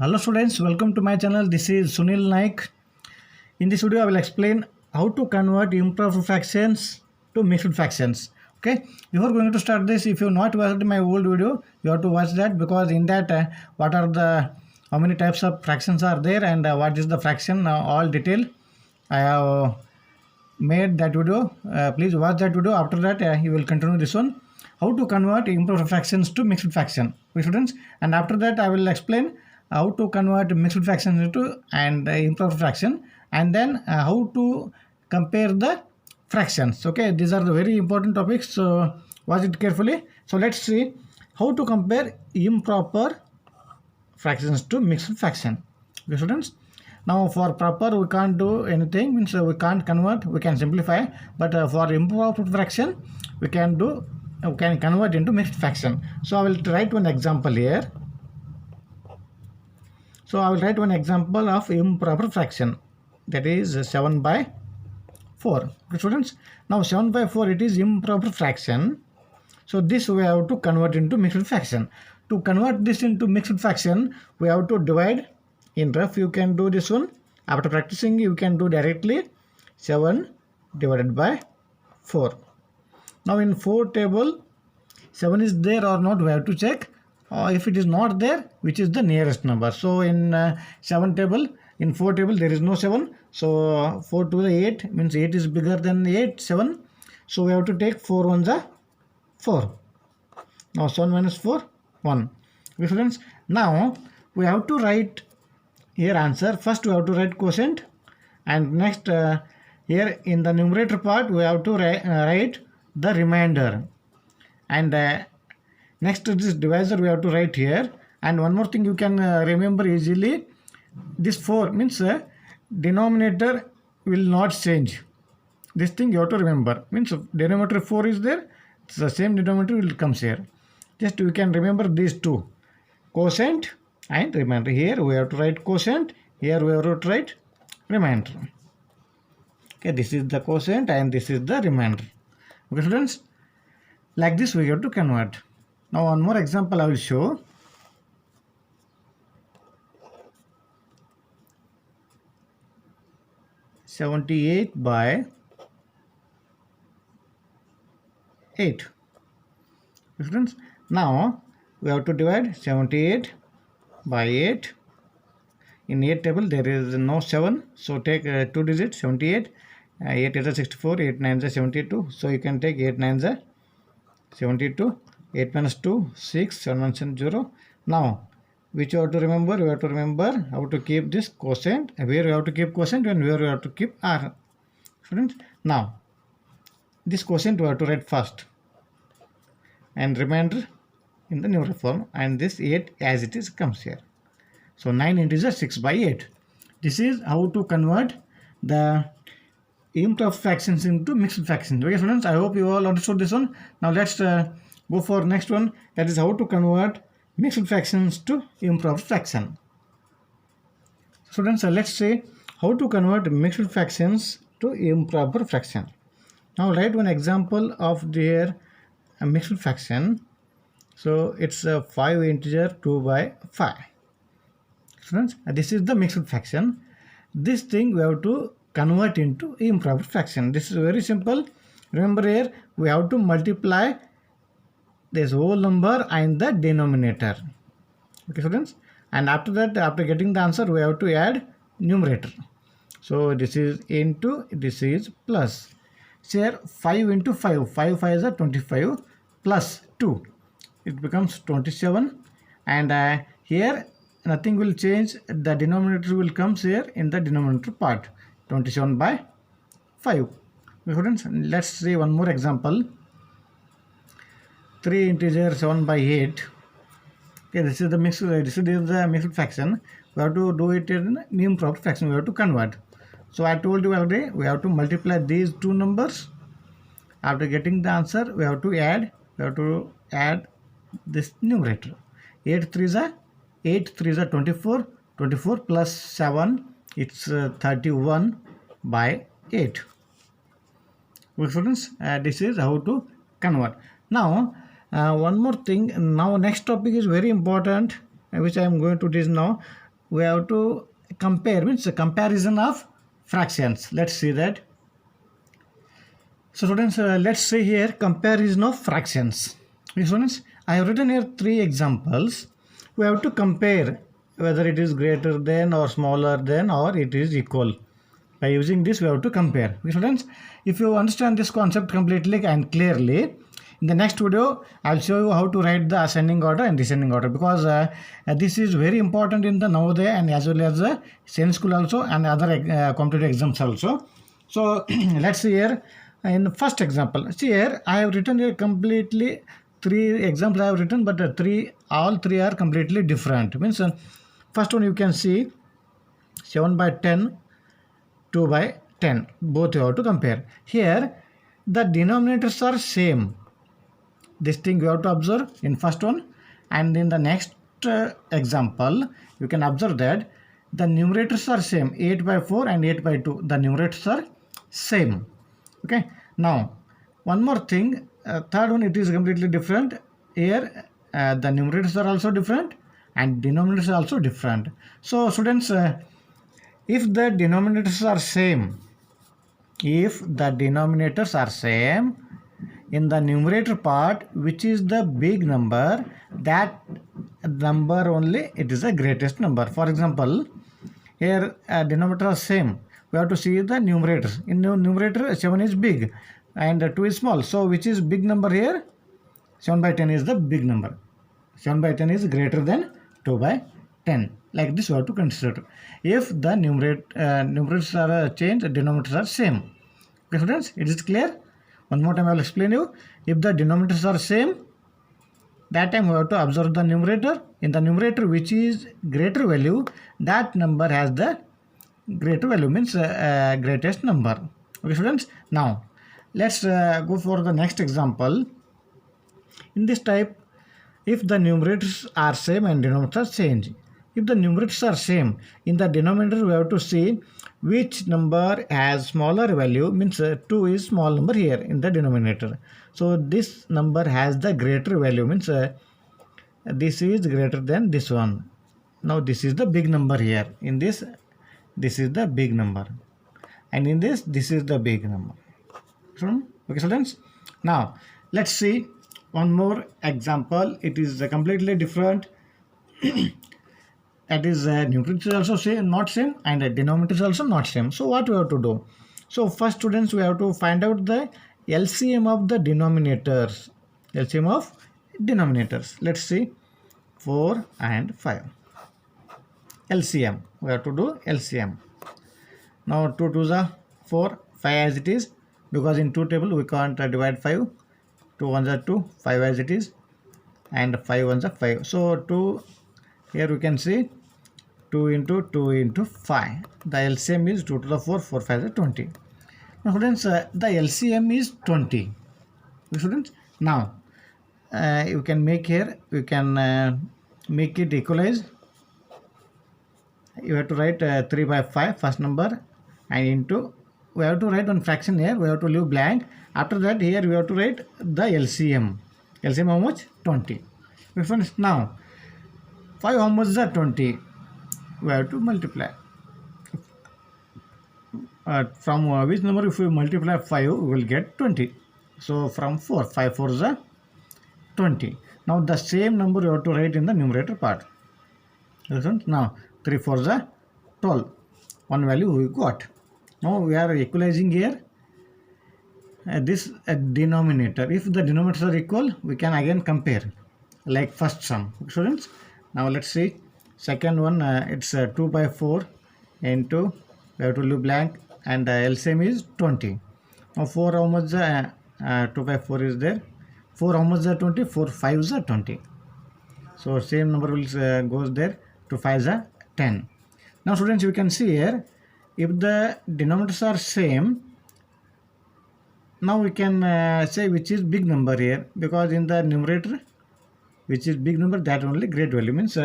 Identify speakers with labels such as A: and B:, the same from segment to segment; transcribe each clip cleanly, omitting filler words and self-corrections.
A: Hello students, welcome to my channel. This is Sunil Naik. In this video, I will explain how to convert improper fractions to mixed fractions. Okay. Before going to start this, if you not watched my old video, you have to watch that because in that, what are the how many types of fractions are there and what is the fraction all detail. I have made that video. Please watch that video. After that, you will continue this one. How to convert improper fractions to mixed fraction, okay, students. And after that, I will explain how to convert mixed fractions into and improper fraction, and then how to compare the fractions. Okay, these are the very important topics. So watch it carefully. So let's see how to compare improper fractions to mixed fraction. Okay, students. Now for proper we can't do anything, means we can't convert, we can simplify, but for improper fraction we can do, we can convert into mixed fraction. So I will write one example here. So I will write one example of improper fraction, that is 7 by 4. Okay, students. Now 7 by 4 it is improper fraction. So this we have to convert into mixed fraction. To convert this into mixed fraction, we have to divide. In rough, you can do this one. After practicing, you can do directly 7 divided by 4. Now in 4 table, 7 is there or not, we have to check. If it is not there, which is the nearest number. So in 7 table, in 4 table, there is no 7. So 4 to the 8 means 8 is bigger than 8, 7. So we have to take 4 ones are 4. Now 7 minus 4, 1. Okay, students. Now we have to write here answer. First we have to write quotient, and next here in the numerator part we have to write the remainder, and next this divisor we have to write here. And one more thing you can remember easily, this 4 means denominator will not change. This thing you have to remember, means denominator 4 is there, it's the same denominator will comes here. Just you can remember these two, quotient and remainder. Here we have to write quotient, here we have to write remainder. Okay, this is the quotient and this is the remainder. Okay, students, like this we have to convert. Now one more example I will show. (78 by 8). Students, now we have to divide 78 by 8. In 8 table there is no 7, so take 2 digits, 78. 8 is 64, 8 9 is 72. So you can take 8 9 is 72. 8 minus 2, 6, 7 1 0. Now which you have to remember? You have to remember how to keep this quotient, where you have to keep quotient and where you have to keep r. Students, now this quotient we have to write first, and remainder in the numerator form, and this 8 as it is comes here. So 9 integer 6 by 8. This is how to convert the improper fractions into mixed fractions. Okay, students, I hope you all understood this one. Now let's go for next one, that is how to convert mixed fractions to improper fraction. Students, let's say how to convert mixed fractions to improper fraction. Now write one example of their mixed fraction. So it's 5 integer 2 by 5. Students, this is the mixed fraction. This thing we have to convert into improper fraction. This is very simple. Remember, here we have to multiply this whole number and the denominator. Okay, students, and after that, after getting the answer, we have to add numerator. So this is into, this is plus. Here 5 into 5, 5 5 is 25 plus 2, it becomes 27. And here nothing will change, the denominator will comes here in the denominator part, 27 by 5. Students, let's see one more example. 3 integer 7 by 8. Okay, this is the mixed fraction. We have to do it in improper fraction, we have to convert. So I told you already, we have to multiply these two numbers. After getting the answer, we have to add this numerator. 8 3 is 24. 24 plus 7, it's 31 by 8. Well, students, this is how to convert. Now one more thing, now next topic is very important, which I am going to teach now. we have to compare, means a comparison of fractions. Let's see that. So students, let's see here comparison of fractions. Okay, students, I have written here 3 examples. We have to compare whether it is greater than or smaller than or it is equal. By using this, we have to compare. Okay, students, if you understand this concept completely and clearly, in the next video, I'll show you how to write the ascending order and descending order, because this is very important in the Navodaya and as well as the Saint School also and other competitive exams also. So let's see here. In the first example, see here, I have written here completely 3 examples I have written, but all three are completely different. Means first one you can see 7 by 10, 2 by 10. Both you have to compare. Here, the denominators are same. This thing you have to observe in first one, and in the next example, you can observe that the numerators are same. 8 by 4 and 8 by 2. The numerators are same. Okay, now one more thing, third one, it is completely different. Here the numerators are also different and denominators are also different. So students, if the denominators are same, in the numerator part, which is the big number, that number only it is the greatest number. For example, here denominator are same, we have to see the numerators. In numerator, 7 is big and 2 is small. So which is big number here? 7 by 10 is the big number. 7 by 10 is greater than 2 by 10. Like this we have to consider. If the numerators are changed, denominators are same. Okay students, it is clear? One more time I will explain you. If the denominators are same, that time we have to observe the numerator. In the numerator, which is greater value, that number has the greater value, means greatest number. Okay students, now let's go for the next example. In this type, if the numerators are same and denominators change. If the numerators are same, in the denominator we have to see which number has smaller value, means 2 is small number here in the denominator. So this number has the greater value, means this is greater than this one. Now this is the big number here. In this is the big number, and in this is the big number. Okay students, now let's see one more example. It is completely different. That is numerators also not same and denominators also not same. So what we have to do? So first students, we have to find out the LCM of the denominators. LCM of denominators. Let's see 4 and 5. LCM. We have to do LCM. Now 2 2s are 4, 5 as it is, because in 2 table we can't divide 5. 2 1s are 2, 5 as it is, and 5 1s are 5. So 2, here we can see 2 into 2 into 5. The LCM is 2 to the 4, 4 5 is 20. Now students, the LCM is 20. Students, now you can make here, you can make it equalize. You have to write 3 by 5 first number, and into, we have to write one fraction here, we have to leave blank. After that, here we have to write the LCM. LCM how much? 20. Now 5 how much is that? 20. We have to multiply. From which number if we multiply 5, we will get 20. So from 4, 5 4 is 20. Now the same number you have to write in the numerator part. Now 3 4 is 12. One value we got. Now we are equalizing here this denominator. If the denominators are equal, we can again compare like first sum. Students, now let's see second one. It's 2 by 4 into, we have to leave blank, and LCM is 20. Now 4 how much? 2 by 4 is there. 4 how much is 20? 4 5 is 20. So same number will goes there. 2 5 is 10. Now students, you can see here, if the denominators are same, now we can say which is big number here, because in the numerator, which is big number, that only great value, means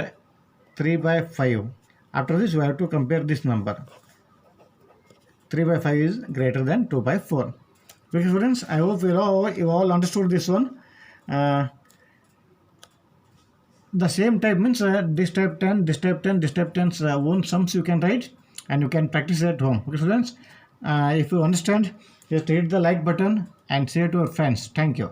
A: 3 by 5. After this, we have to compare this number. 3 by 5 is greater than 2 by 4. Okay students, I hope you all understood this one. the same type means this type 10, this type 10, this type 10's own sums you can write and you can practice at home. Okay, students, if you understand, just hit the like button and share to your friends. Thank you.